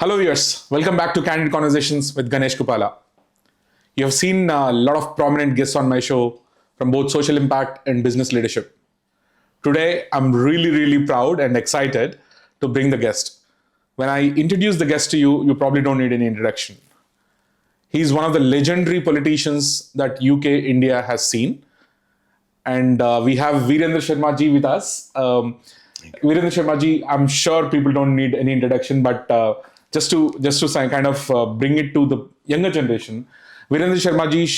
Hello viewers, welcome back to Candid Conversations with Ganesh Kuppala. You have seen a lot of prominent guests on my show from both social impact and business leadership. Today, I'm really proud and excited to bring the guest. When I introduce the guest to you, you probably don't need any introduction. He's one of the legendary politicians that UK India has seen. And we have Virendra Sharma ji with us. Virendra Sharma ji, I'm sure people don't need any introduction, but just to kind of bring it to the younger generation, Virendra Sharma ji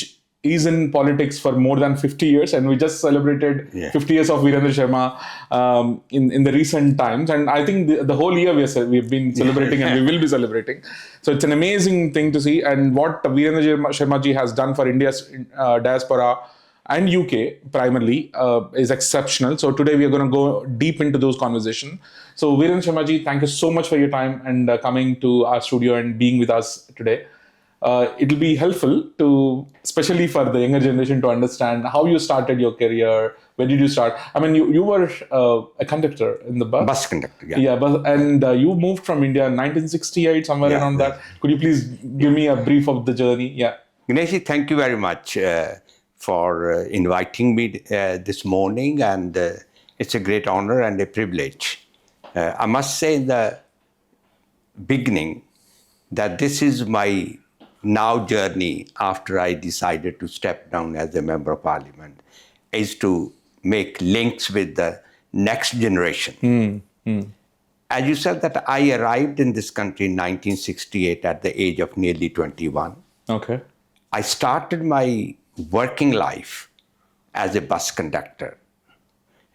is in politics for more than 50 years, and we just celebrated 50 years of Virendra Sharma in the recent times. And I think the whole year we've been celebrating and we will be celebrating. So it's an amazing thing to see. And what Virendra Sharma ji has done for India's diaspora and UK primarily is exceptional. So today we are going to go deep into those conversations. So Virendra Sharma ji, thank you so much for your time and coming to our studio and being with us today. It'll be helpful to, especially for the younger generation, to understand how you started your career. Where did you start? I mean, you were a conductor in the bus. Bus conductor, yeah. Yeah, and you moved from India in 1968, somewhere around that. Could you please give me a brief of the journey? Yeah. Ganesh, thank you very much for inviting me this morning, and it's a great honor and a privilege. I must say in the beginning that this is my now journey after I decided to step down as a member of parliament, is to make links with the next generation. As you said, that I arrived in this country in 1968 at the age of nearly 21. Okay. I started my working life as a bus conductor.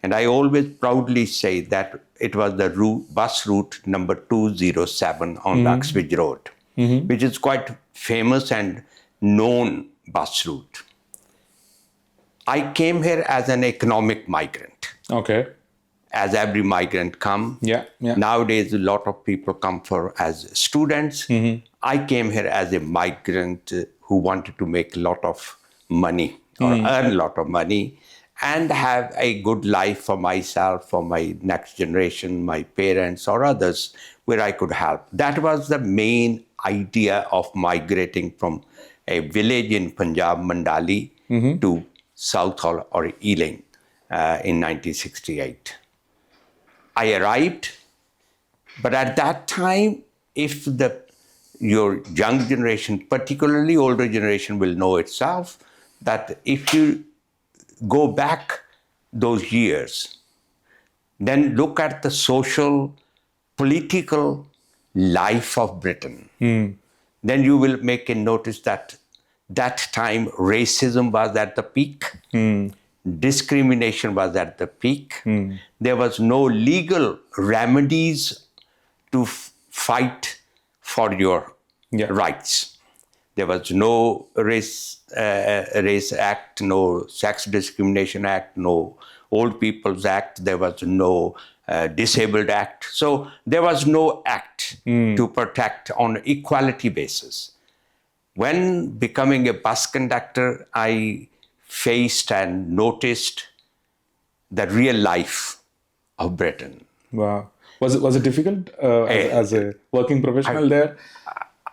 And I always proudly say that it was the bus route number 207 on Uxbridge Road, which is quite famous and known bus route. I came here as an economic migrant. Okay. As every migrant come. Yeah. Nowadays, a lot of people come as students. I came here as a migrant who wanted to make a lot of money or earn a lot of money and have a good life for myself, for my next generation, my parents or others, where I could help. That was the main idea of migrating from a village in Punjab, Mandali, to Southall or Ealing in 1968. I arrived, but at that time, if your young generation, particularly older generation, will know itself, that if you go back those years, then look at the social, political life of Britain, then you will make a notice that time racism was at the peak, discrimination was at the peak. There was no legal remedies to fight for your rights. There was no race act, no sex discrimination act, no old people's act. There was no disabled act. So there was no act to protect on equality basis. When becoming a bus conductor, I faced and noticed the real life of Britain. Wow. Was it difficult as a working professional there?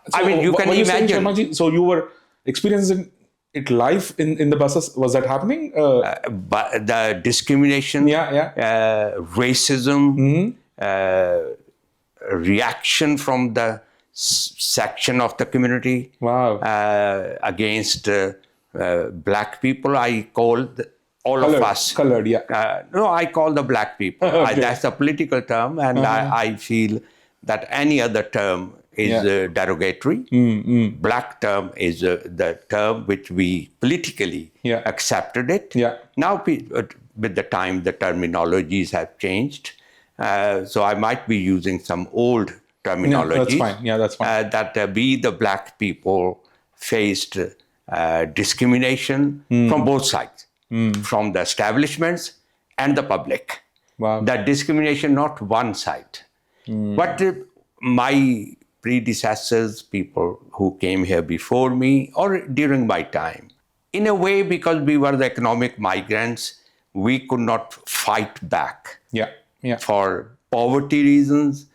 So I mean, you can imagine. Sharmaji, so you were experiencing it live in the buses. Was that happening? But the discrimination, racism, reaction from the section of the community against black people. I called all of us. Colored, yeah. No, I call the black people. Okay. That's a political term, and I feel that any other term is derogatory. Black term is the term which we politically accepted it. Now, with the time, the terminologies have changed. So I might be using some old terminology. That's fine. That we, the black people, faced discrimination from both sides, from the establishments and the public. Wow. That discrimination, not one side. But my predecessors, people who came here before me or during my time, in a way, because we were the economic migrants, we could not fight back for poverty reasons,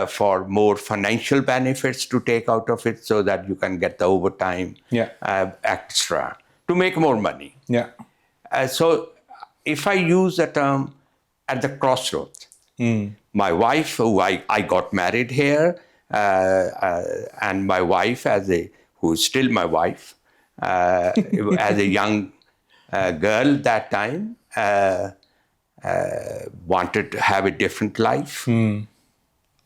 for more financial benefits to take out of it so that you can get the overtime extra to make more money. Yeah. So if I use the term at the crossroads, my wife, who I got married here, and my wife, who is still my wife, as a young girl that time, wanted to have a different life.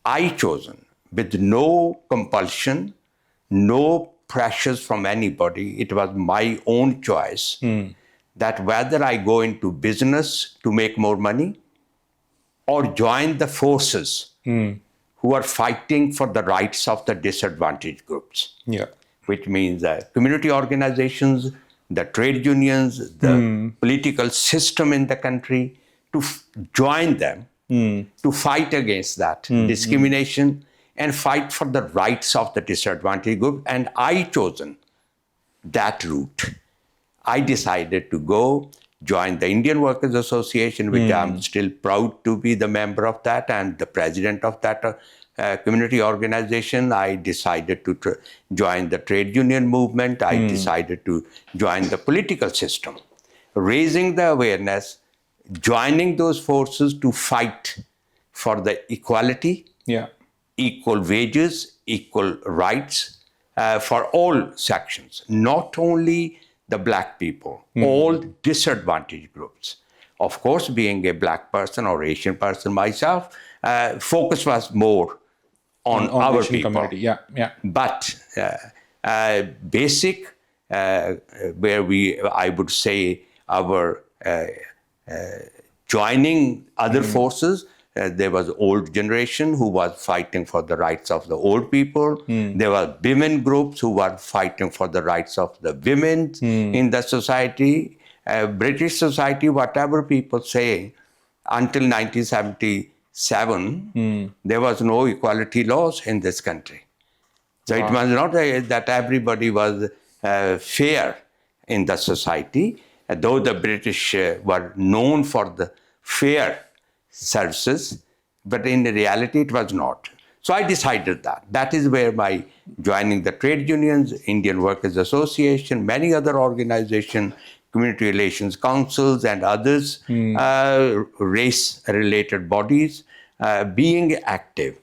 I chosen with no compulsion, no pressures from anybody. It was my own choice that whether I go into business to make more money or join the forces who are fighting for the rights of the disadvantaged groups. Yeah. Which means community organizations, the trade unions, the political system in the country, to join them to fight against that discrimination and fight for the rights of the disadvantaged group. And I chosen that route. I decided to go join the Indian Workers Association, which I'm still proud to be the member of that and the president of that community organization. I decided to join the trade union movement. I decided to join the political system, raising the awareness, joining those forces to fight for the equality, equal wages, equal rights for all sections, not only the black people, all disadvantaged groups. Of course, being a black person or Asian person myself, focus was more on our Asian people. community. Yeah. But basic, where I would say our joining other forces, there was old generation who was fighting for the rights of the old people. There were women groups who were fighting for the rights of the women in the society. British society, whatever people say, until 1977, there was no equality laws in this country. So it was not that everybody was fair in the society, though the British were known for the fair services, but in reality it was not. So I decided that. That is where my joining the trade unions, Indian Workers Association, many other organizations, community relations councils and others, race-related bodies, being active.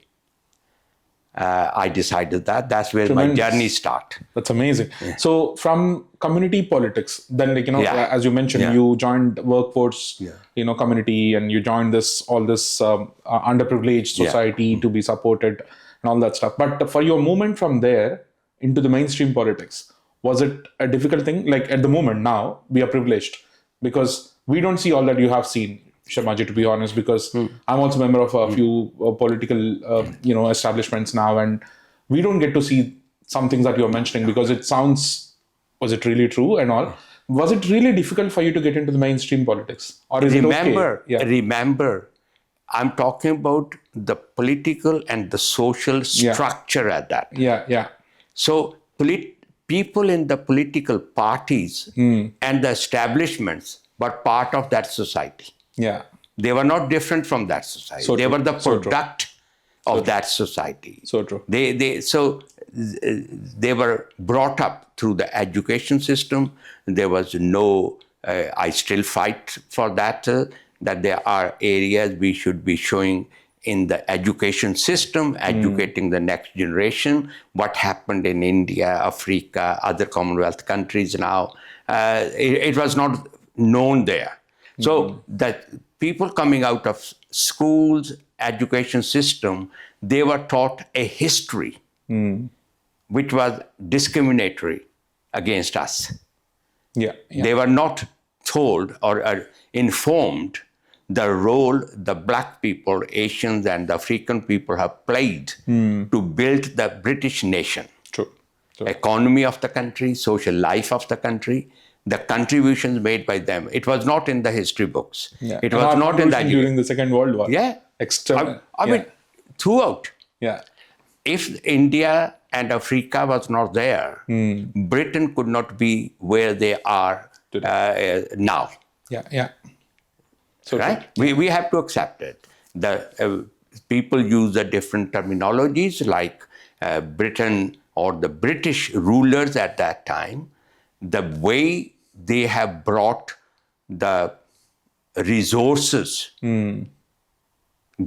I decided that. That's where my journey started. That's amazing. Yeah. So from community politics, then as you mentioned, you joined workforce, community, and you joined all this underprivileged society to be supported and all that stuff. But for your movement from there into the mainstream politics, was it a difficult thing? Like at the moment now, we are privileged because we don't see all that you have seen, Sharmaji, to be honest, because I'm also a member of a few political, establishments now, and we don't get to see some things that you're mentioning because it sounds, was it really true and all? Was it really difficult for you to get into the mainstream politics? Or is it okay? Remember, I'm talking about the political and the social structure at that. Yeah. So people in the political parties and the establishments were part of that society. Yeah. They were not different from that society. They were the product of that society. So true. They were brought up through the education system. There was no, I still fight for that, that there are areas we should be showing in the education system, educating the next generation, what happened in India, Africa, other Commonwealth countries now. It was not known there. So that people coming out of schools, education system, they were taught a history which was discriminatory against us. Yeah. They were not told or informed the role the black people, Asians and the African people have played to build the British nation. True. Economy of the country, social life of the country, the contributions made by them. It was not in the history books. Yeah. It was not in the during the Second World War. Yeah. External. I mean, throughout. Yeah. If India and Africa was not there, Britain could not be where they are now. Yeah. So right? We have to accept it. The people use the different terminologies like Britain or the British rulers at that time, the way they have brought the resources,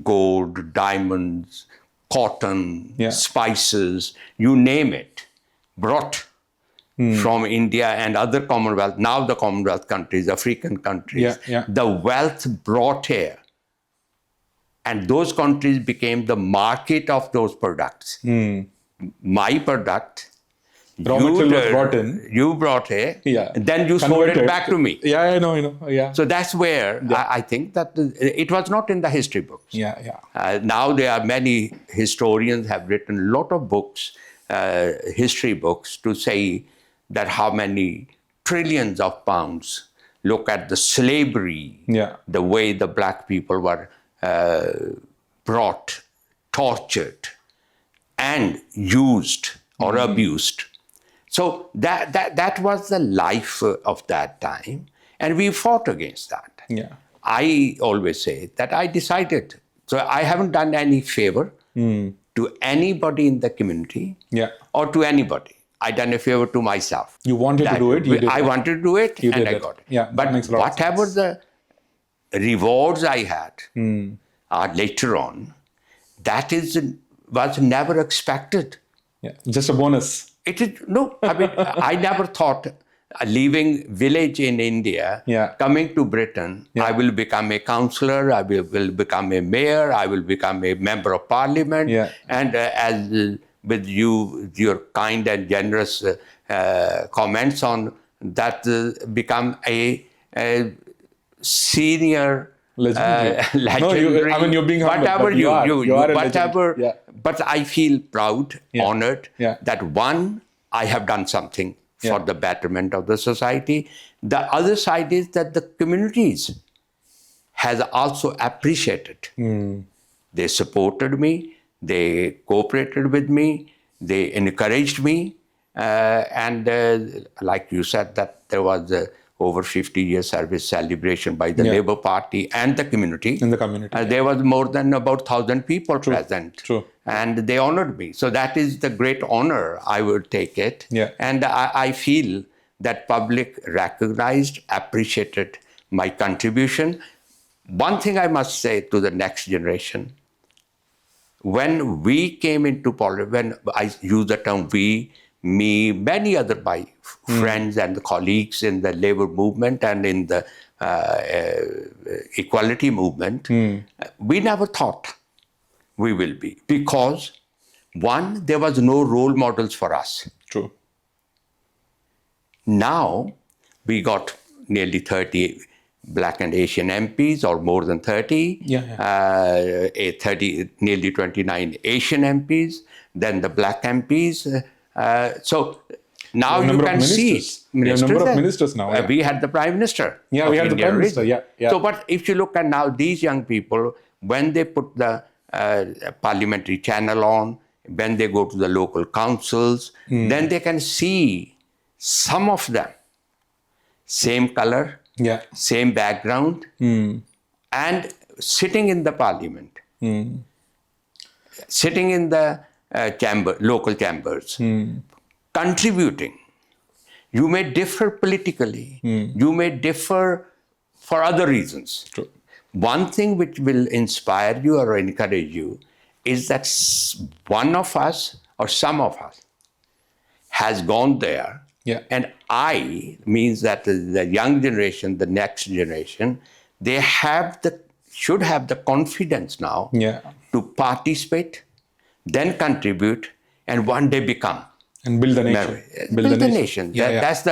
gold, diamonds, cotton, spices, you name it, brought from India and other Commonwealth, now the Commonwealth countries, African countries, the wealth brought here. And those countries became the market of those products. My product, Raw material was brought in. you brought it, then you sold it back to me. Yeah, I know. Yeah. So that's where I think that it was not in the history books. Now there are many historians have written a lot of books, history books, to say that how many trillions of pounds. Look at the slavery, the way the black people were brought, tortured, and used or abused. So that was the life of that time, and we fought against that. I always say that I decided. So I haven't done any favor to anybody in the community or to anybody. I done a favor to myself. You wanted to do it. You did I wanted to do it, and I got it. But whatever the rewards I had later on, that was never expected. Just a bonus. It is no. I mean, I never thought leaving village in India, coming to Britain, I will become a councillor, I will become a mayor, I will become a member of parliament, and as with your kind and generous comments on that, become a senior legendary. No, you're being humble, whatever you are whatever. But I feel proud, honored that one, I have done something for the betterment of the society. The other side is that the communities has also appreciated. They supported me. They cooperated with me, they encouraged me, and like you said, that there was over 50 years service celebration by the Labour Party and the community. In the community. There was more than about 1,000 people present. And they honored me. So that is the great honor, I would take it. And I feel that public recognized, appreciated my contribution. One thing I must say to the next generation, when we came into politics, when I use the term we, me, many other my friends and colleagues in the labor movement and in the equality movement, we never thought we will be. Because, one, there was no role models for us. Now, we got nearly 30 Black and Asian MPs, or more than 30, 30, nearly 29 Asian MPs, then the Black MPs. So now you can see ministers. Number of ministers now. We had the Prime Minister. We had the Prime Minister. So, but if you look at now, these young people, when they put the parliamentary channel on, when they go to the local councils, then they can see some of them, same color, same background, and sitting in the parliament, sitting in the local chambers, contributing. You may differ politically, you may differ for other reasons. One thing which will inspire you or encourage you is that one of us or some of us has gone there. And I means that the young generation, the next generation, they should have the confidence now to participate, then contribute, and one day become. And build the nation. Build the nation. That's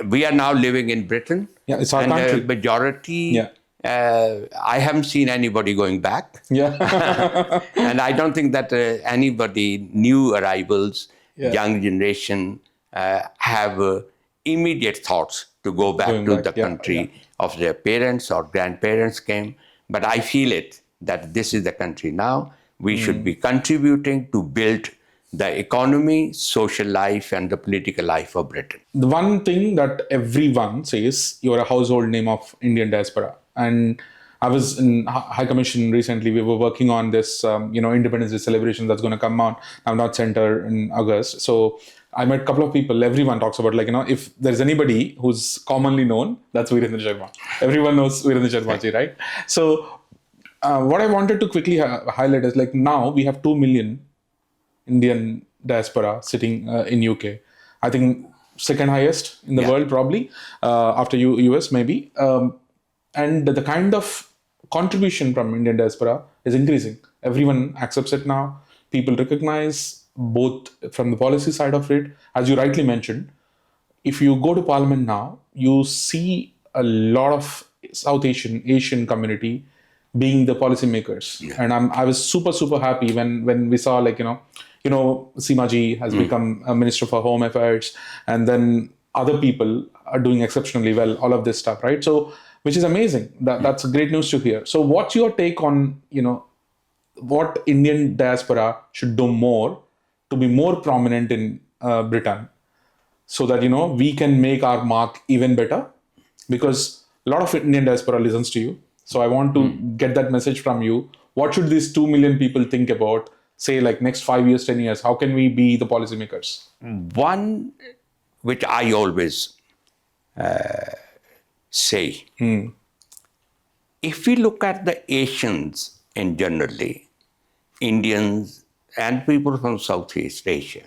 we are now living in Britain. It's our country. Majority, I haven't seen anybody going back. And I don't think that anybody, new arrivals, young generation, have immediate thoughts to go back to the country of their parents or grandparents came. But I feel it, that this is the country now. We should be contributing to build the economy, social life, and the political life of Britain. The one thing that everyone says, you're a household name of Indian diaspora. And I was in High Commission recently. We were working on this, Independence Day celebration that's going to come out now, not center in August. So I met a couple of people. Everyone talks about if there's anybody who's commonly known, that's Virendra Sharma. Everyone knows Virendra Sharma ji, right? So what I wanted to quickly highlight is now we have 2 million Indian diaspora sitting in UK. I think second highest in the world probably, after US maybe. And the kind of contribution from Indian diaspora is increasing. Everyone accepts it now. People recognize both from the policy side of it. As you rightly mentioned, if you go to Parliament now, you see a lot of South Asian community being the policymakers. Yeah. And I was super, super happy when we saw Seemaji has become a Minister for Home Affairs, and then other people are doing exceptionally well, all of this stuff, right? So, which is amazing. That's great news to hear. So what's your take on, what Indian diaspora should do more to be more prominent in Britain so that, we can make our mark even better? Because a lot of Indian diaspora listens to you. So I want to get that message from you. What should these 2 million people think about, say, next 5 years, 10 years? How can we be the policymakers? One, which I always say, if we look at the Asians in generally, Indians and people from Southeast Asia,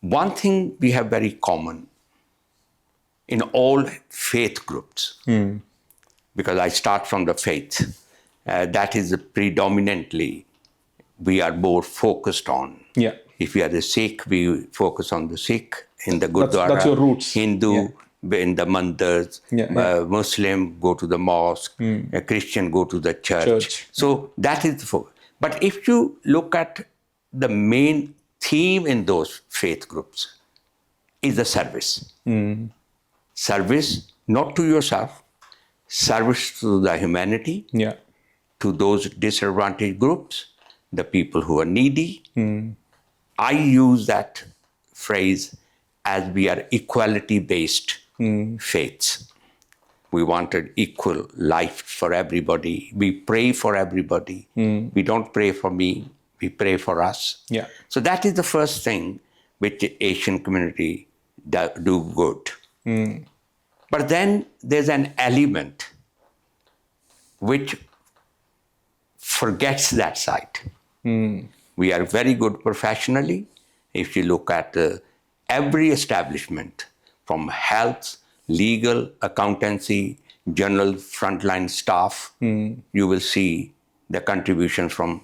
one thing we have very common in all faith groups, because I start from the faith, that is predominantly we are more focused on. Yeah. If we are the Sikh, we focus on the Sikh in the Gurdwara. That's your roots. Hindu in the mandars. Muslim go to the mosque. A Christian go to the church. So that is the focus. But if you look at the main theme in those faith groups is the service. Service not to yourself, service to the humanity, to those disadvantaged groups, the people who are needy. I use that phrase as we are equality-based faiths. We wanted equal life for everybody. We pray for everybody. We don't pray for me, we pray for us. Yeah. So that is the first thing which the Asian community do good. But then there's an element which forgets that side. We are very good professionally. If you look at every establishment, from health, legal, accountancy, general frontline staff, you will see the contribution from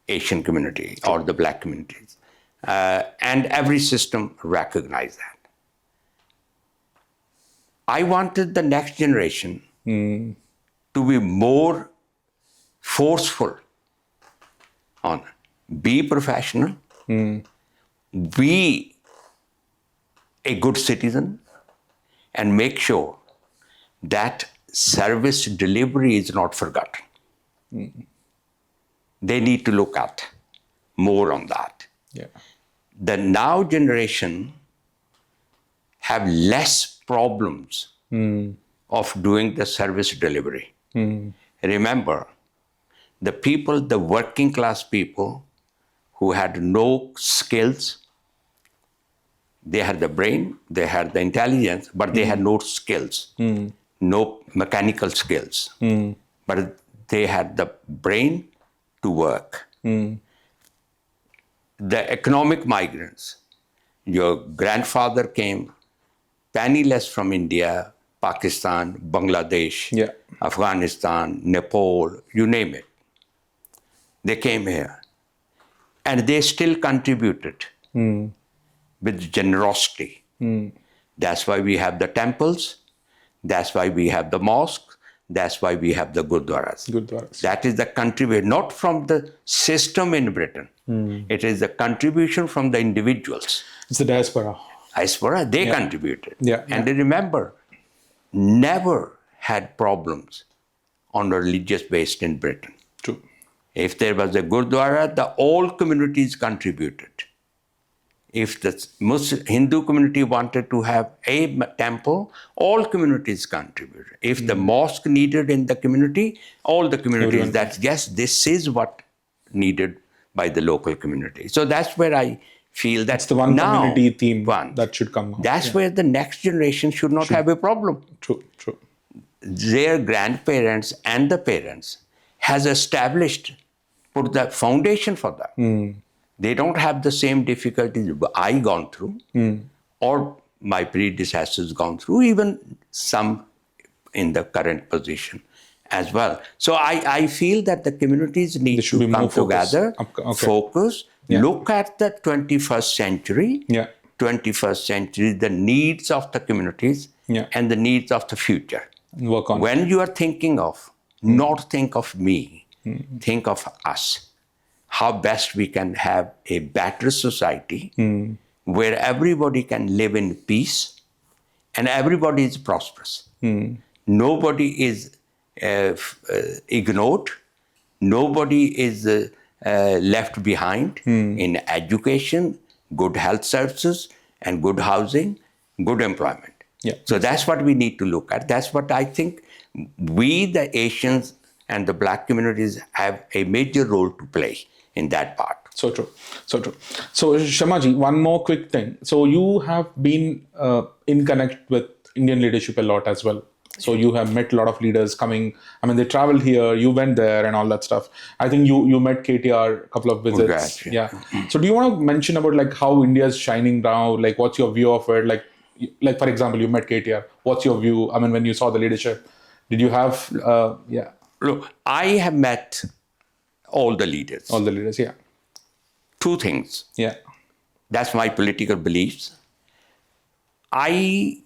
Asian community or the Black communities. And every system recognize that. I wanted the next generation to be more forceful on be professional, be a good citizen, and make sure that service delivery is not forgotten. They need to look at more on that. Yeah. The now generation have less problems of doing the service delivery. Remember, the people, the working class people who had no skills, they had the brain, they had the intelligence, but they had no skills, no mechanical skills. But they had the brain to work. The economic migrants, your grandfather came penniless from India, Pakistan, Bangladesh, Afghanistan, Nepal, you name it. They came here and they still contributed with generosity. That's why we have the temples. That's why we have the mosques. That's why we have the gurdwaras. That is the contribution, not from the system in Britain. It is the contribution from the individuals. It's the diaspora. Diaspora, they contributed. And Yeah. remember, never had problems on a religious based in Britain. True. If there was a Gurdwara, all communities contributed. If the Hindu community wanted to have a temple, all communities contributed. If the mosque needed in the community, all the communities yes, this is what needed by the local community. So that's where I feel that's the one community theme that should come out. That's where the next generation should not have a problem. True. Their grandparents and the parents has put the foundation for them. They don't have the same difficulties I gone through or my predecessors gone through, even some in the current position as well. So I feel that the communities need to come together, focus, look at the 21st century, 21st century, the needs of the communities and the needs of the future. Work on when you are thinking of, not think of me, think of us. How best we can have a better society where everybody can live in peace and everybody is prosperous. Nobody is ignored. Nobody is left behind in education, good health services, and good housing, good employment. So that's what we need to look at. That's what I think we, the Asians and the Black communities, have a major role to play in that part. So true. So Sharmaji, one more quick thing. So you have been in connect with Indian leadership a lot as well. So you have met a lot of leaders coming. I mean, they traveled here, you went there and all that stuff. I think you met KTR a couple of visits. So do you want to mention about like how India is shining now? Like what's your view of it? Like for example, you met KTR. What's your view? I mean, when you saw the leadership, did you have, Look, I have met all the leaders. All the leaders, Two things. That's my political beliefs. I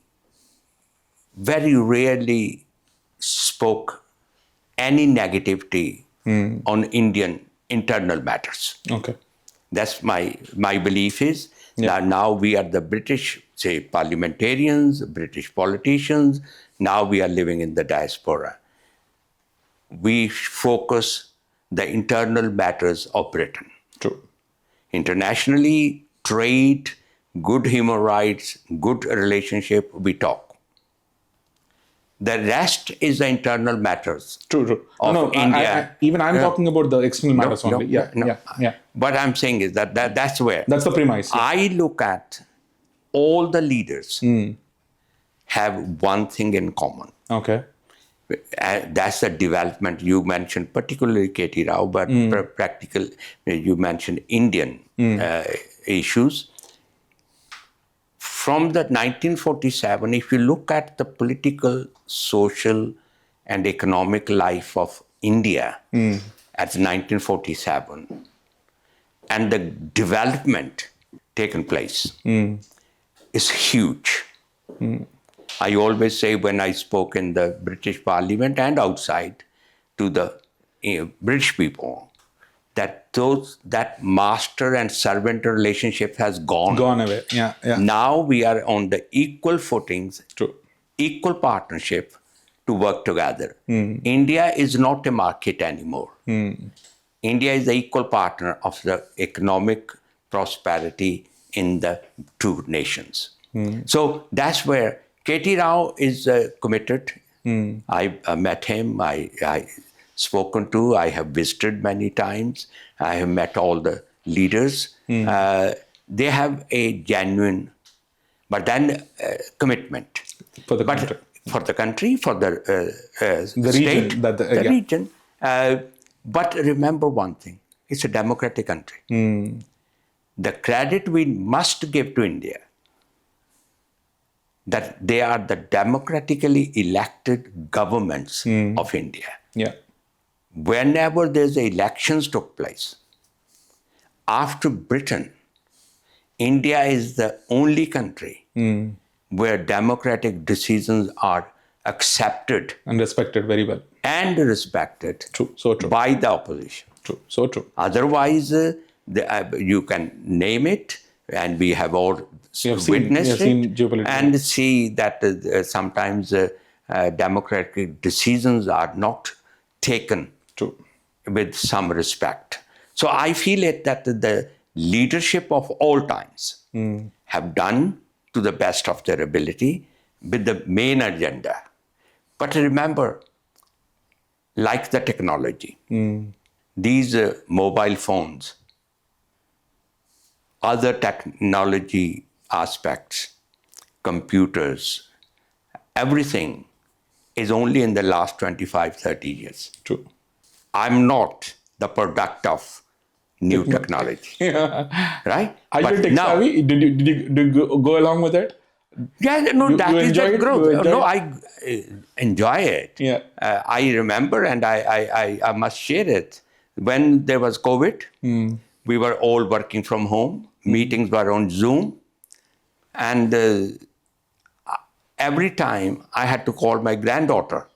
very rarely spoke any negativity on Indian internal matters. Okay. That's my belief is. Now we are the British, say, parliamentarians, British politicians. Now we are living in the diaspora. We focus the internal matters of Britain. True. Internationally, trade, good human rights, good relationship, we talk. The rest is the internal matters. True. Of India. I'm talking about the external matters only. What I'm saying is that's where. That's the premise. I look at all the leaders have one thing in common. Okay. That's the development you mentioned, particularly K.T. Rao, but practical, you mentioned Indian issues. From the 1947, if you look at the political, social, and economic life of India at 1947, and the development taken place is huge. I always say when I spoke in the British Parliament and outside to the British people, that master and servant relationship has gone away. Now we are on the equal footings, True. equal partnership to work together. India is not a market anymore. India is the equal partner of the economic prosperity in the two nations. So that's where K.T. Rao is committed. I met him. I spoken to. I have visited many times. I have met all the leaders. They have a genuine, but then commitment for the country. For the country, for the state, region, the region. But remember one thing: it's a democratic country. The credit we must give to India, that they are the democratically elected governments of India. Whenever there's elections took place, after Britain, India is the only country where democratic decisions are accepted and respected very well. And respected So true. by the opposition. So true. Otherwise, you can name it, and we have all witnessed it, and see that sometimes democratic decisions are not taken with some respect. So I feel it that the leadership of all times have done to the best of their ability with the main agenda. But remember, like the technology, these mobile phones, other technology aspects, computers, everything is only in the last 25, 30 years. True. I'm not the product of new technology, right? Are But you tech now, savvy? Did you go along with it? yeah, no, You that is enjoy the it? growth. You enjoy No, it? I enjoy it. Yeah. I remember, and I must share it. When there was COVID, we were all working from home. Meetings were on Zoom. And every time I had to call my granddaughter.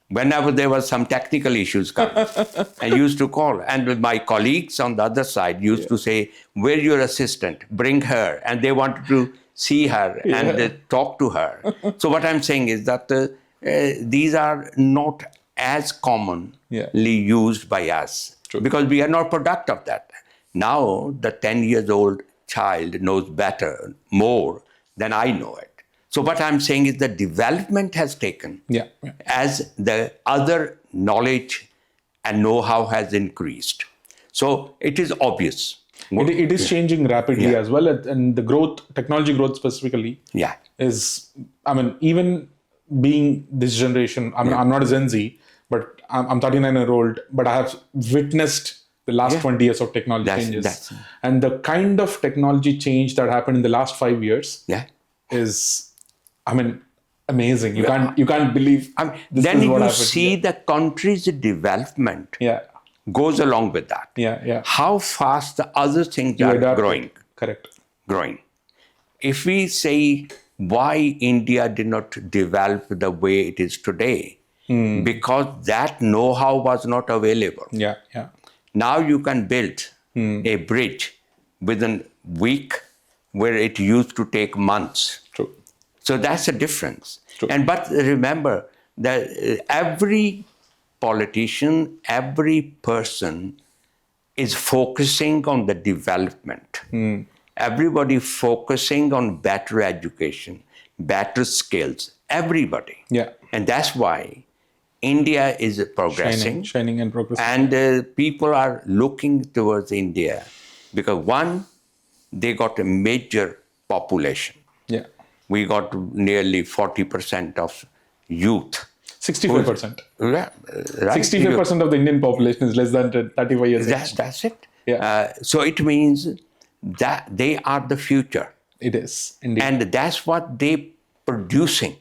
Whenever there was some technical issues coming, I used to call. And with my colleagues on the other side used to say, where's your assistant? Bring her. And they wanted to see her and talk to her. So what I'm saying is that these are not as commonly used by us because we are not product of that. Now the 10 years old child knows better, more than I know it. So what I'm saying is the development has taken as the other knowledge and know-how has increased. So it is obvious. It is changing rapidly as well. And the growth, technology growth specifically, is, I mean, even being this generation, I mean, I'm not a Gen Z, but I'm 39-year-old, but I have witnessed the last 20 years of technology changes. And the kind of technology change that happened in the last 5 years is, I mean, amazing. You can't believe. This then is what you happened. see the country's development goes along with that. How fast the other things are growing. Correct. Growing. If we say why India did not develop the way it is today, because that know-how was not available. Now you can build a bridge within a week where it used to take months. True. So that's a difference. But remember that every politician, every person is focusing on the development. Everybody focusing on better education, better skills, everybody. And that's why India is progressing. Shining and progressing. And people are looking towards India because one, they got a major population. We got nearly 40% of youth. 65%. Right. 65% of the Indian population is less than 35 years age. That's it. So it means that they are the future. It is, indeed. And that's what they're producing.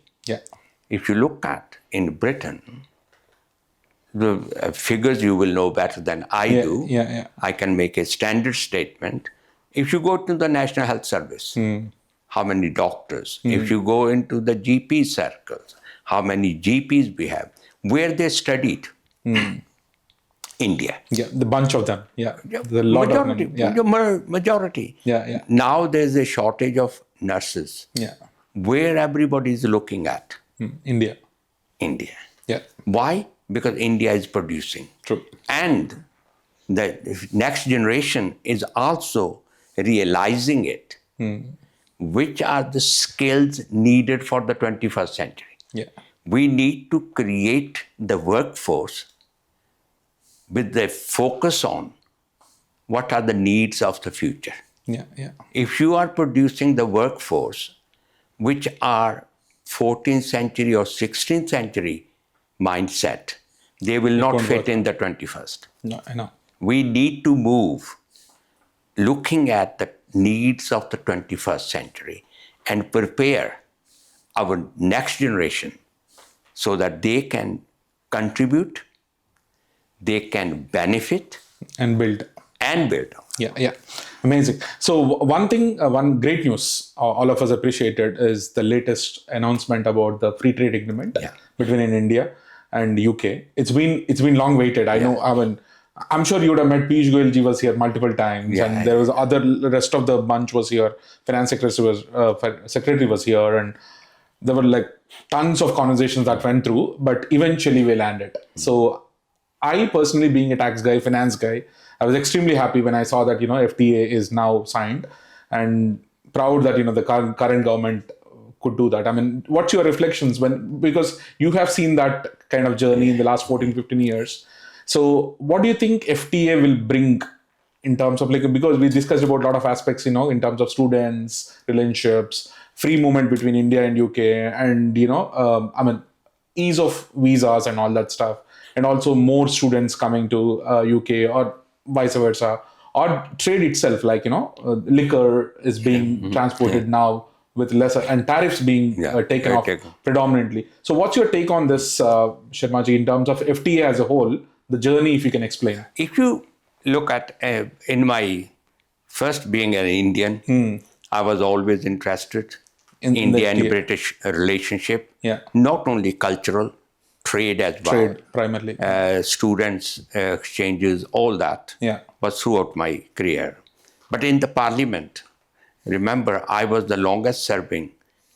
If you look at in Britain, the figures you will know better than I do. I can make a standard statement. If you go to the National Health Service, how many doctors? If you go into the GP circles, how many GPs we have? Where they studied? India. The bunch of them. The lot majority, of them. Majority. Now there's a shortage of nurses. Where everybody is looking at? India. Why? Because India is producing. True. And the next generation is also realizing it. Which are the skills needed for the 21st century? We need to create the workforce with the focus on what are the needs of the future. If you are producing the workforce which are 14th century or 16th century mindset, they will not fit in the 21st. I know. We need to move looking at the needs of the 21st century and prepare our next generation so that they can contribute, they can benefit and build. Amazing. So one thing, one great news all of us appreciated is the latest announcement about the free trade agreement between India and UK. It's been long waited. I know. I mean, I'm sure you would have met Piyush Goyal ji was here multiple times, and there was the rest of the bunch was here. Finance secretary was here, and there were like tons of conversations that went through, but eventually we landed. So I personally, being a tax guy, finance guy, I was extremely happy when I saw that FTA is now signed, and proud that the current government could do that. I mean, what's your reflections because you have seen that kind of journey in the last 14, 15 years. So what do you think FTA will bring in terms of because we discussed about a lot of aspects, in terms of students, relationships, free movement between India and UK, and, I mean, ease of visas and all that stuff, and also more students coming to UK or vice versa, or trade itself, liquor is being transported now with lesser, and tariffs being taken off predominantly. So what's your take on this, Sharmaji, in terms of FTA as a whole, the journey, if you can explain? If you look at, in my first being an Indian, I was always interested in India and British relationship, not only cultural, trade as well. Trade, primarily. Students, exchanges, all that was throughout my career. But in the parliament, remember, I was the longest serving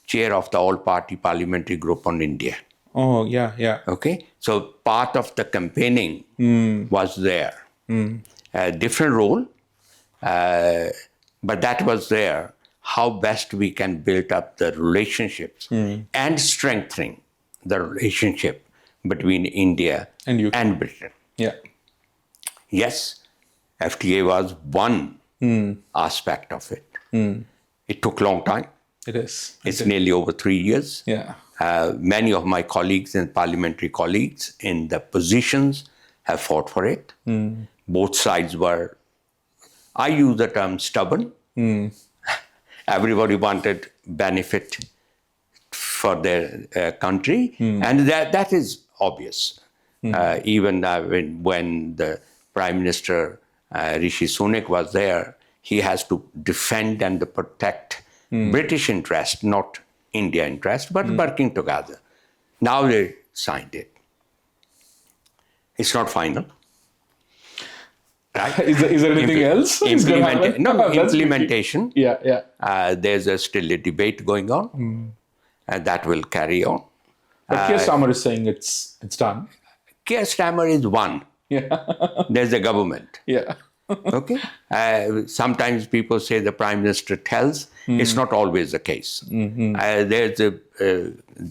chair of the all-party parliamentary group on India. Oh, yeah. Okay? So part of the campaigning was there. A different role, but that was there. How best we can build up the relationships and strengthening the relationship between India and Britain. Yeah. Yes, FTA was one aspect of it. It took a long time. It is. It's nearly over 3 years. Yeah. Many of my colleagues and parliamentary colleagues in the positions have fought for it. Both sides were, I use the term stubborn. Everybody wanted benefit for their country, and that is obvious. Even when the Prime Minister Rishi Sunak was there, he has to defend and protect British interest, not India interest, but working together. Now they signed it. It's not final. Right? Is there anything else? Implementation. Yeah. There's still a debate going on, and that will carry on. But Keir Starmer is saying it's done. Keir Starmer is one. Yeah. There's a government. Yeah. Okay. Sometimes people say the Prime Minister tells. It's not always the case. There's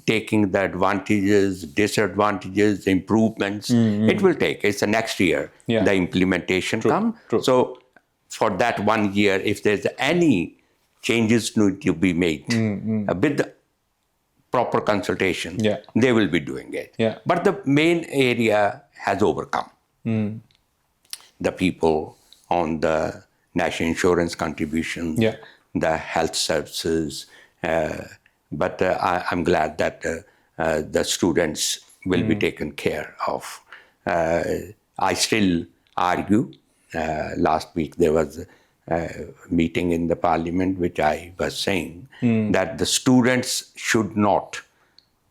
taking the advantages, disadvantages, improvements. It will take. It's the next year the implementation come. So for that 1 year, if there's any changes need to be made with the proper consultation, they will be doing it. But the main area has overcome. The people on the national insurance contribution, the health services. But I'm glad that the students will be taken care of. I still argue. Last week there was a meeting in the parliament which I was saying that the students should not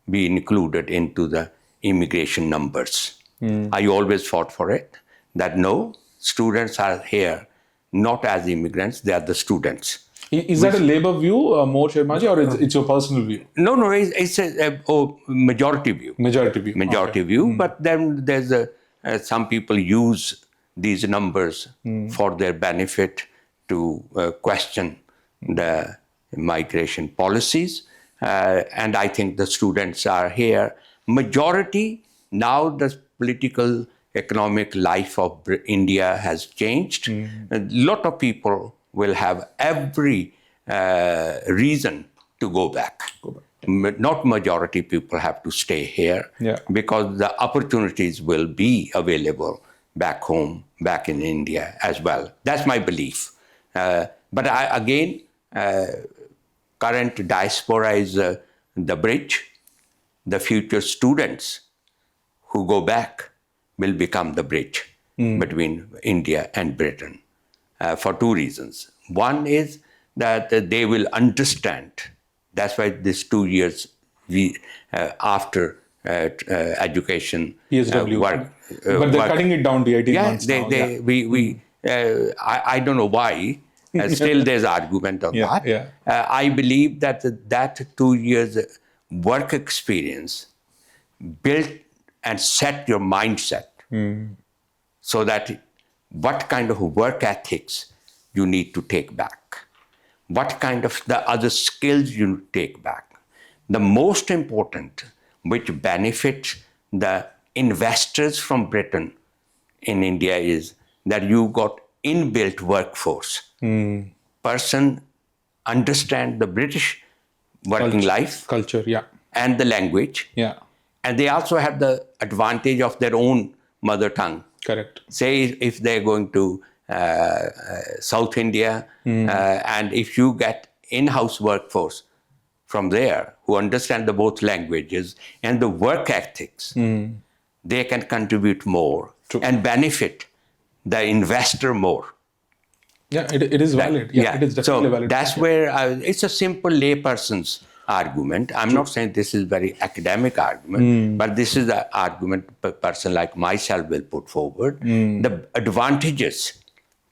be included into the immigration numbers. I always fought for it, that no, students are here not as immigrants, they are the students. Is that a Labour view, more Sharmaji, or it's your personal view? No, it's a majority view. Majority view, but then there's some people use these numbers for their benefit to question the migration policies. And I think the students are here. Majority, now the political economic life of India has changed. A lot of people will have every reason to go back. Not majority people have to stay here because the opportunities will be available back home, back in India as well. That's my belief. But current diaspora is the bridge. The future students who go back will become the bridge between India and Britain for two reasons. One is that they will understand. That's why this 2 years after education PSW work. But they're cutting it down to 18 months now. I don't know why. Still there's argument on that. I believe that 2 years work experience built and set your mindset so that what kind of work ethics you need to take back. what kind of the other skills you take back. The most important, which benefits the investors from Britain in India, is that you got inbuilt workforce. Person understand the British working life, culture, yeah, and the language. yeah, And they also have the advantage of their own mother tongue. correct. Say if they're going to South India, and if you get in-house workforce from there who understand the both languages and the work ethics, they can contribute more and benefit the investor more. Yeah, it is valid. Yeah, it is definitely valid. That's where it's a simple layperson's argument. I'm not saying this is very academic argument, but this is the argument a person like myself will put forward. The advantages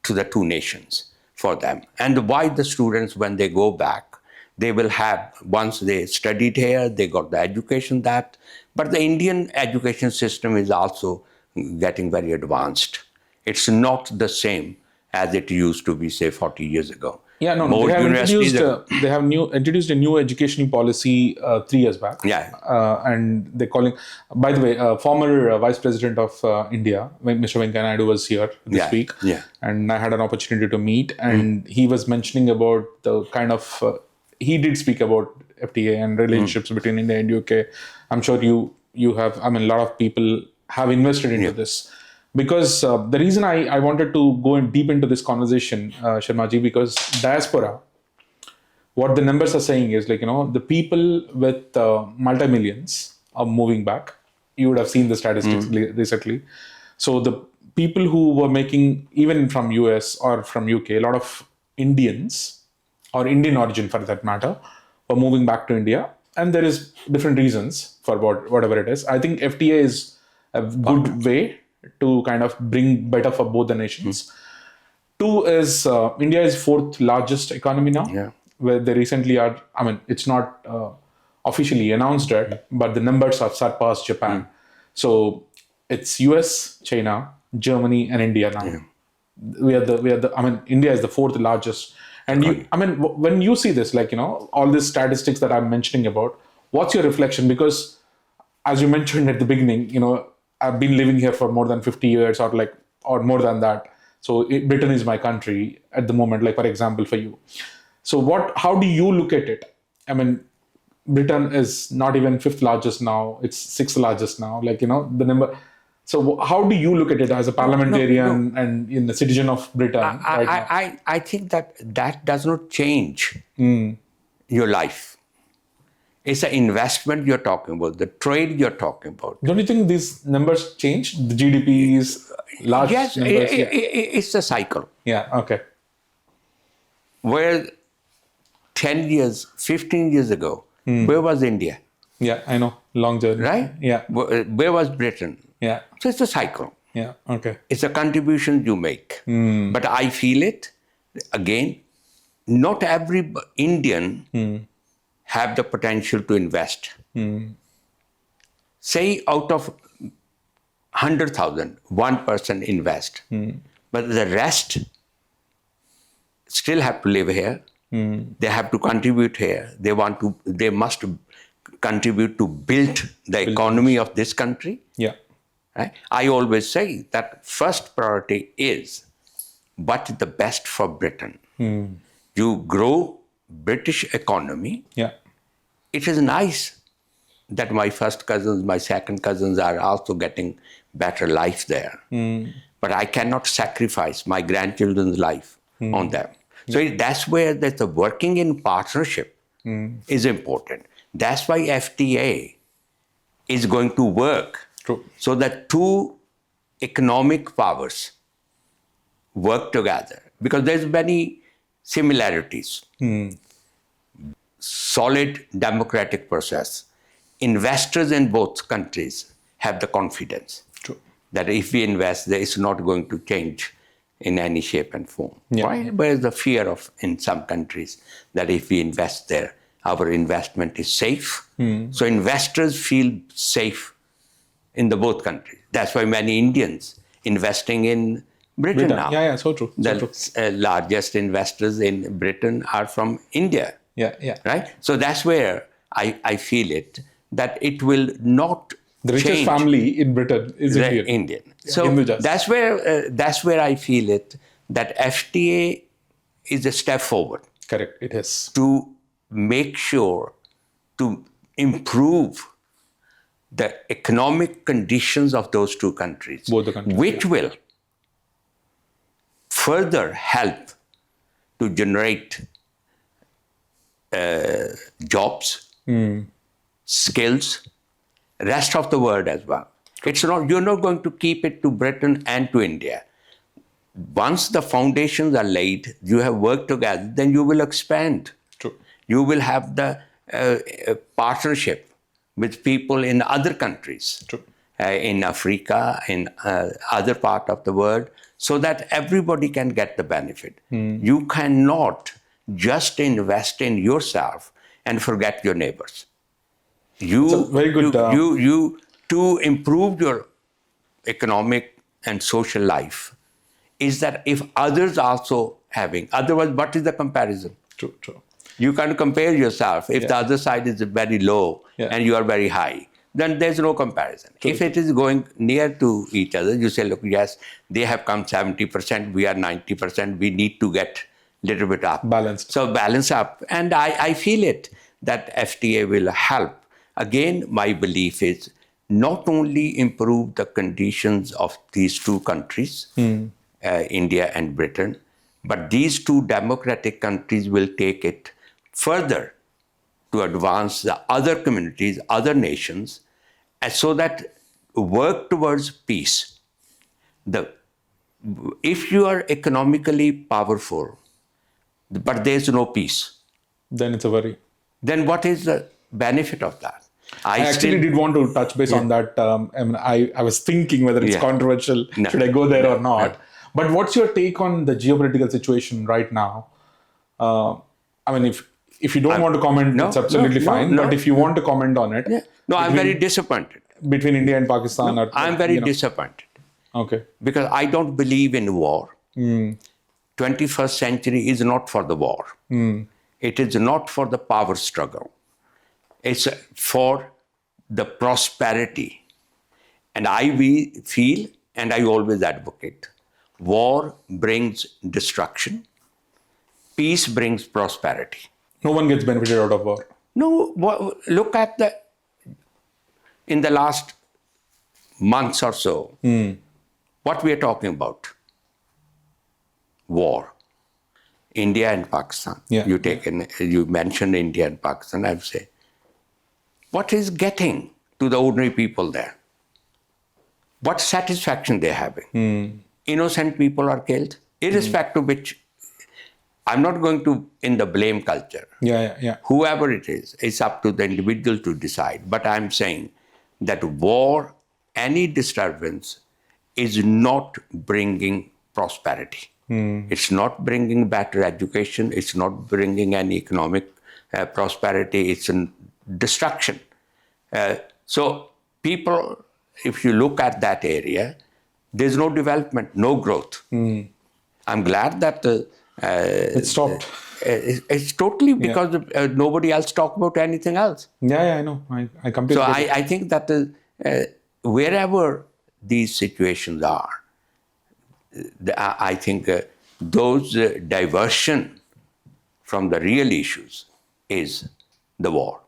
to the two nations for them, and why the students, when they go back, they will have, once they studied here, they got the education that, but the Indian education system is also getting very advanced. It's not the same as it used to be, say, 40 years ago. Yeah, no, More they have universities introduced, introduced a new education policy 3 years back. Yeah. And they're calling, by the way, former Vice President of India, Mr. Venkaiah Naidu, was here this week. Yeah. And I had an opportunity to meet, and he was mentioning about the kind of, he did speak about FTA and relationships between India and UK. I'm sure you have, I mean, a lot of people have invested into this. Because the reason I wanted to go in deep into this conversation, Sharmaji, because Diaspora, what the numbers are saying is, like, the people with multi-millions are moving back. You would have seen the statistics recently. So the people who were making, even from US or from UK, a lot of Indians, or Indian origin for that matter, were moving back to India. And there is different reasons for whatever it is. I think FTA is a good way to kind of bring better for both the nations. 2 is India is 4th largest economy now, where they recently are, I mean, it's not officially announced yet, but the numbers have surpassed Japan. So it's US, China, Germany, and India now. We are the, I mean, India is the 4th largest. And when you see this, like, all these statistics that I'm mentioning about, what's your reflection? Because as you mentioned at the beginning, I've been living here for more than 50 years or more than that. So Britain is my country at the moment, like, for example, for you. So how do you look at it? I mean, Britain is not even 5th largest now. It's 6th largest now, like, the number. So how do you look at it as a parliamentarian and in the citizen of Britain right now? I think that does not change your life. It's an investment you're talking about, the trade you're talking about. Don't you think these numbers change? The GDP is large numbers? It's a cycle. Yeah, okay. Where 10 years, 15 years ago, where was India? Yeah, I know. Long journey. Right? Yeah. Where was Britain? Yeah. So it's a cycle. Yeah, okay. It's a contribution you make. But I feel it, again, not every Indian have the potential to invest. Say out of 100,000, 1% invest, but the rest still have to live here. They have to contribute here. They must contribute to build the economy of this country. Yeah. Right? I always say that first priority is what's the best for Britain. You grow British economy. Yeah. It is nice that my first cousins, my second cousins are also getting better life there. But I cannot sacrifice my grandchildren's life on them. So that's where the working in partnership is important. That's why FTA is going to work. True. So that two economic powers work together. Because there's many similarities. Solid democratic process. Investors in both countries have the confidence that if we invest, there is not going to change in any shape and form. Yeah. Right? Whereas the fear of in some countries that if we invest there, our investment is safe. So investors feel safe in the both countries. That's why many Indians investing in Britain now. Yeah, so true. The largest investors in Britain are from India. Yeah. Right? So that's where I feel it, that it will not The richest change. family in Britain is Indian. So that's where I feel it, that FTA is a step forward. Correct, it is. To make sure to improve the economic conditions of those two countries, Both the countries, which will further help to generate jobs, skills, rest of the world as well. It's not, you're not going to keep it to Britain and to India. Once the foundations are laid, you have worked together, then you will expand. True. You will have the partnership with people in other countries, in Africa, in other part of the world, so that everybody can get the benefit. You cannot just invest in yourself and forget your neighbors. Very good. You to improve your economic and social life is that if others also having, otherwise what is the comparison? True. You can't compare yourself. If the other side is very low and you are very high, then there's no comparison. If it is going near to each other, you say, look, yes, they have come 70%, we are 90%, we need to get a little bit up. Balanced. So balance up. And I feel it, that FTA will help. Again, my belief is not only improve the conditions of these two countries, India and Britain, but these two democratic countries will take it further to advance the other communities, other nations, and so that work towards peace. If you are economically powerful, but there's no peace, then it's a worry. Then what is the benefit of that? I actually did want to touch base on that. I was thinking whether it's controversial, should I go there or not. But what's your take on the geopolitical situation right now? I mean, if you don't want to comment, it's absolutely fine. But if you want to comment on it. No, I'm very disappointed. Between India and Pakistan? I'm very disappointed. Okay. Because I don't believe in war. 21st century is not for the war. It is not for the power struggle. It's for the prosperity. And I feel, and I always advocate, war brings destruction. Peace brings prosperity. No one gets benefited out of war. No, look at in the last months or so, what we are talking about. War. India and Pakistan. You mentioned India and Pakistan, I would say. What is getting to the ordinary people there? What satisfaction they're having? Innocent people are killed, irrespective of which, I'm not going to in the blame culture. Whoever it is, it's up to the individual to decide. But I'm saying that war, any disturbance, is not bringing prosperity. It's not bringing better education. It's not bringing any economic prosperity. It's a destruction. So people, if you look at that area, there's no development, no growth. I'm glad that it stopped. It's totally because nobody else talked about anything else. I know. I completely. So I think that wherever these situations are, I think those diversion from the real issues is the war.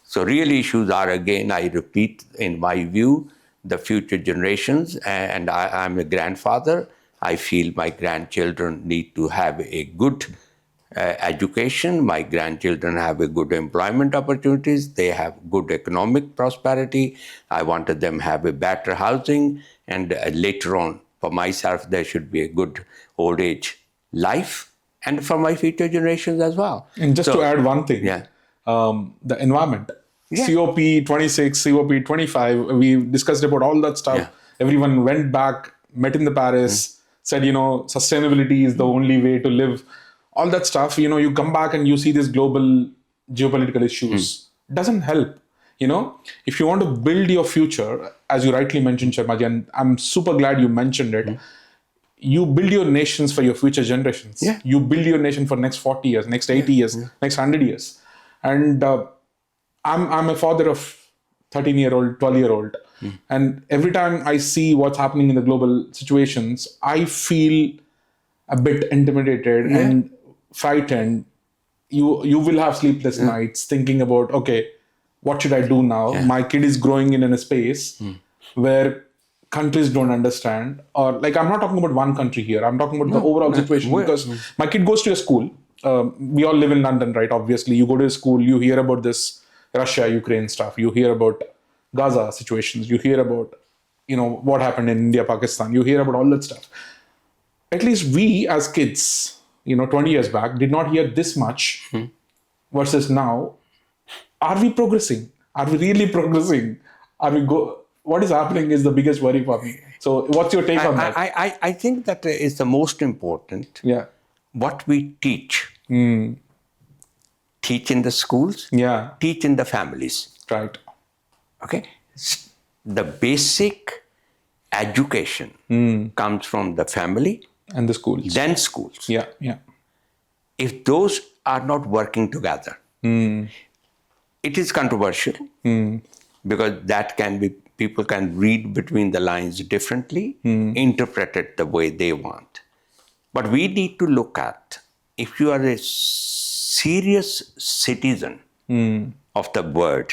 So real issues are, again, I repeat, in my view, the future generations, and I'm a grandfather. I feel my grandchildren need to have a good education. My grandchildren have a good employment opportunities. They have good economic prosperity. I wanted them to have a better housing. And later on, for myself, there should be a good old age life. And for my future generations as well. And just to add one thing, the environment. COP26, COP25, we discussed about all that stuff. Everyone went back, met in the Paris, said, sustainability is the only way to live. All that stuff, you come back and you see these global geopolitical issues. Doesn't help. If you want to build your future, as you rightly mentioned, Sharmaji, and I'm super glad you mentioned it, you build your nations for your future generations. Yeah. You build your nation for next 40 years, next 80 years, next 100 years. And I'm a father of 13-year-old, 12-year-old. And every time I see what's happening in the global situations, I feel a bit intimidated and frightened. You will have sleepless nights thinking about, okay, what should I do now? My kid is growing in a space where countries don't understand, or like, I'm not talking about one country here. I'm talking about the overall situation, because my kid goes to a school. We all live in London, right? Obviously, you go to a school, you hear about this Russia, Ukraine stuff. You hear about Gaza situations. You hear about, what happened in India, Pakistan. You hear about all that stuff. At least we as kids, 20 years back, did not hear this much versus now. Are we progressing? Are we really progressing? What is happening is the biggest worry for me. So what's your take on that? I think that is the most important. Yeah. What we teach. Teach in the schools. Yeah. Teach in the families. Right. Okay. The basic education comes from the family. And the schools. Then schools. Yeah. Yeah. If those are not working together, it is controversial because that can be, people can read between the lines differently, interpret it the way they want. But we need to look at, if you are a serious citizen of the world,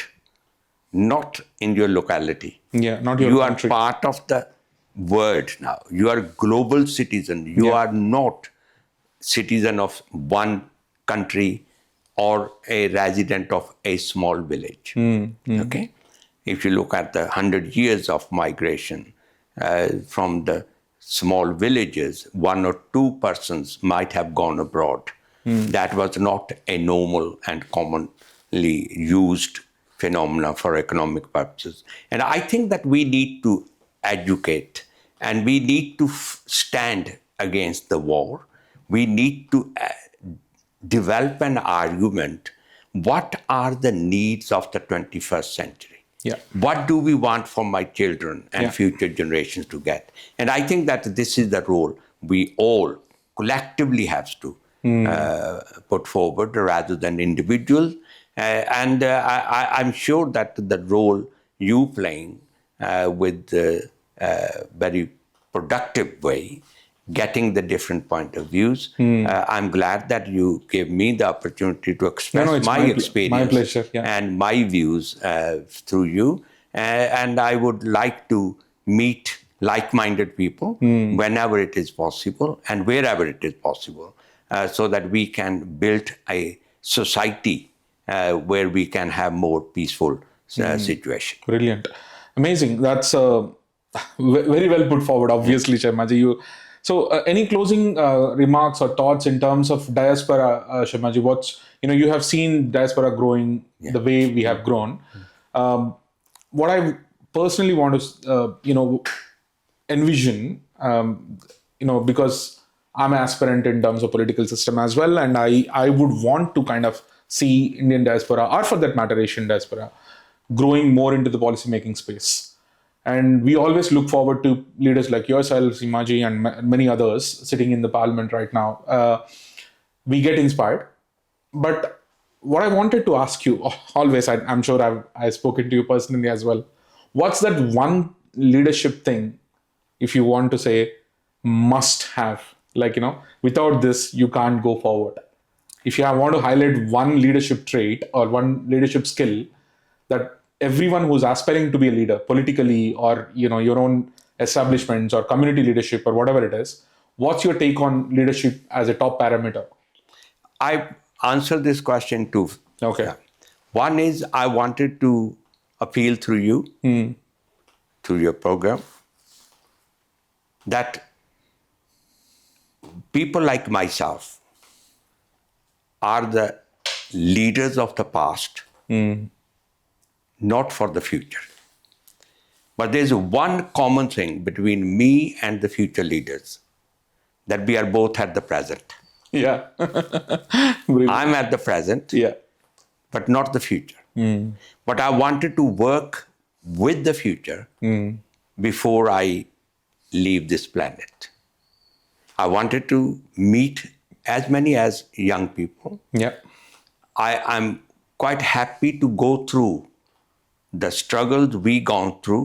not in your locality. Yeah, not your you country. You are part of the world now. You are a global citizen. You are not citizen of one country or a resident of a small village. Okay? If you look at the 100 years of migration from the small villages, 1 or 2 persons might have gone abroad. That was not a normal and commonly used phenomena for economic purposes. And I think that we need to educate and we need to stand against the war. We need to develop an argument. What are the needs of the 21st century? Yeah. What do we want for my children and future generations to get? And I think that this is the role we all collectively have to put forward rather than individuals. I'm sure that the role you playing with a very productive way, getting the different point of views. I'm glad that you gave me the opportunity to express my experience my pleasure, and my views through you. And I would like to meet like-minded people whenever it is possible and wherever it is possible, so that we can build a society where we can have more peaceful situation. Brilliant. Amazing. That's very well put forward, obviously, Sharmaji. So any closing remarks or thoughts in terms of Diaspora, Sharmaji? You have seen Diaspora growing the way we have grown. What I personally want to, envision, because I'm an aspirant in terms of political system as well, and I would want to kind of see Indian diaspora, or for that matter, Asian diaspora, growing more into the policy-making space. And we always look forward to leaders like yourself, Seemaji, and many others sitting in the parliament right now. We get inspired. But what I wanted to ask you, always, I'm sure I've spoken to you personally as well, what's that one leadership thing, if you want to say, must have? Like, without this, you can't go forward. If you want to highlight one leadership trait or one leadership skill that everyone who's aspiring to be a leader politically, or your own establishments or community leadership or whatever it is, what's your take on leadership as a top parameter? I answered this question too. Okay. One is, I wanted to appeal through you, through your program, that people like myself are the leaders of the past, not for the future. But there's one common thing between me and the future leaders, that we are both at the present. Yeah. I'm at the present, but not the future. But I wanted to work with the future before I leave this planet. I wanted to meet as many as young people. Yeah. I'm quite happy to go through the struggles we gone through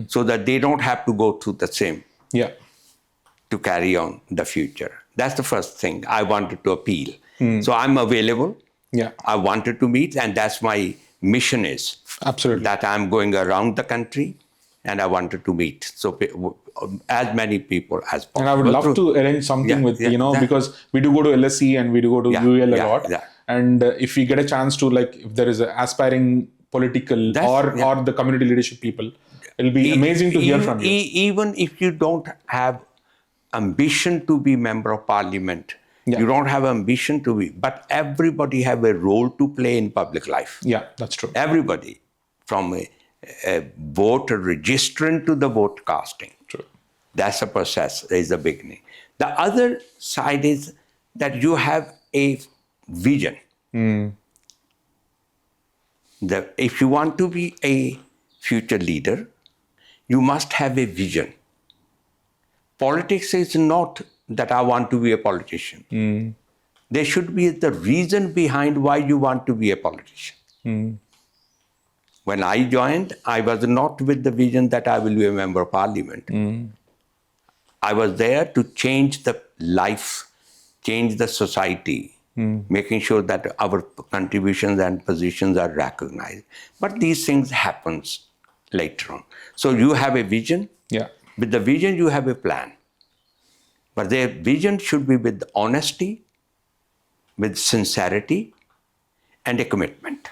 so that they don't have to go through the same Yeah. to carry on the future. That's the first thing I wanted to appeal. So I'm available. Yeah. I wanted to meet, and that's my mission is. Absolutely. That I'm going around the country and I wanted to meet as many people as possible. And I would love to arrange something with, because we do go to LSE and we do go to UL a lot. Yeah. And if we get a chance to, like, if there is an aspiring political or the community leadership people, it'll be amazing to hear from you. Even if you don't have ambition to be member of parliament, you don't have ambition to be, but everybody have a role to play in public life. Yeah, that's true. Everybody, from a voter registrant to the vote casting. True. That's a process, is the beginning. The other side is that you have a vision. If you want to be a future leader, you must have a vision. Politics is not that I want to be a politician. There should be the reason behind why you want to be a politician. When I joined, I was not with the vision that I will be a member of parliament. I was there to change the life, change the society, making sure that our contributions and positions are recognized. But these things happens later on. So you have a vision. Yeah. With the vision, you have a plan. But their vision should be with honesty, with sincerity, and a commitment.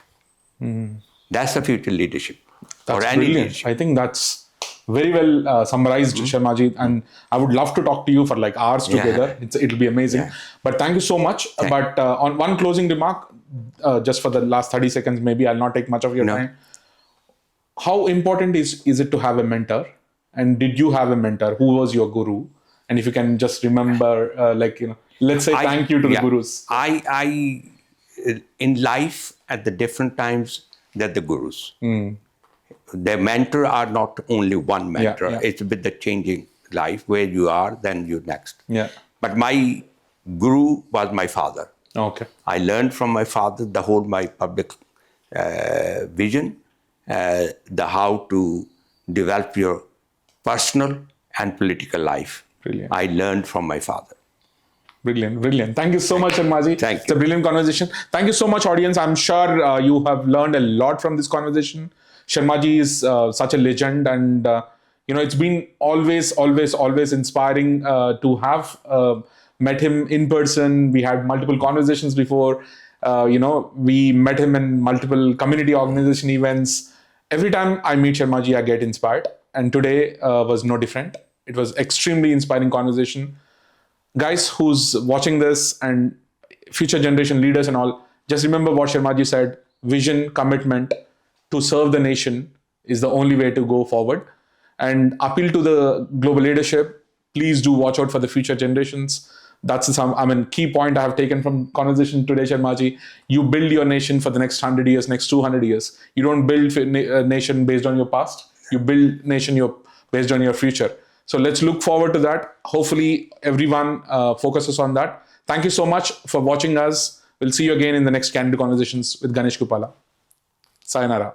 That's the future leadership. That's or any brilliant. leadership. I think that's very well summarized, Sharmaji. And I would love to talk to you for like hours together. It'll be amazing. But thank you so much. But on one closing remark, just for the last 30 seconds, maybe I'll not take much of your time. How important is it to have a mentor? And did you have a mentor? Who was your guru? And if you can just remember, let's say thank you to the gurus. I in life, at the different times, they're the gurus. The mentor are not only one mentor. It's with the changing life, where you are, then you're next. Yeah. But my guru was my father. Okay. I learned from my father the whole my public vision, the how to develop your personal and political life. Brilliant. I learned from my father. Brilliant, brilliant. Thank you so much, Sharmaji. Thank you. It's a brilliant conversation. Thank you so much, audience. I'm sure you have learned a lot from this conversation. Sharmaji is such a legend, and it's been always inspiring to have met him in person. We had multiple conversations before. We met him in multiple community organization events. Every time I meet Sharmaji, I get inspired, and today was no different. It was extremely inspiring conversation. Guys who's watching this and future generation leaders and all, just remember what Sharmaji said: vision, commitment to serve the nation is the only way to go forward. And appeal to the global leadership, please do watch out for the future generations. That's key point I have taken from conversation today, Sharmaji. You build your nation for the next 100 years, next 200 years. You don't build a nation based on your past. You build nation based on your future. So let's look forward to that. Hopefully everyone focuses on that. Thank you so much for watching us. We'll see you again in the next Candid Conversations with Ganesh Kuppala. Sayonara.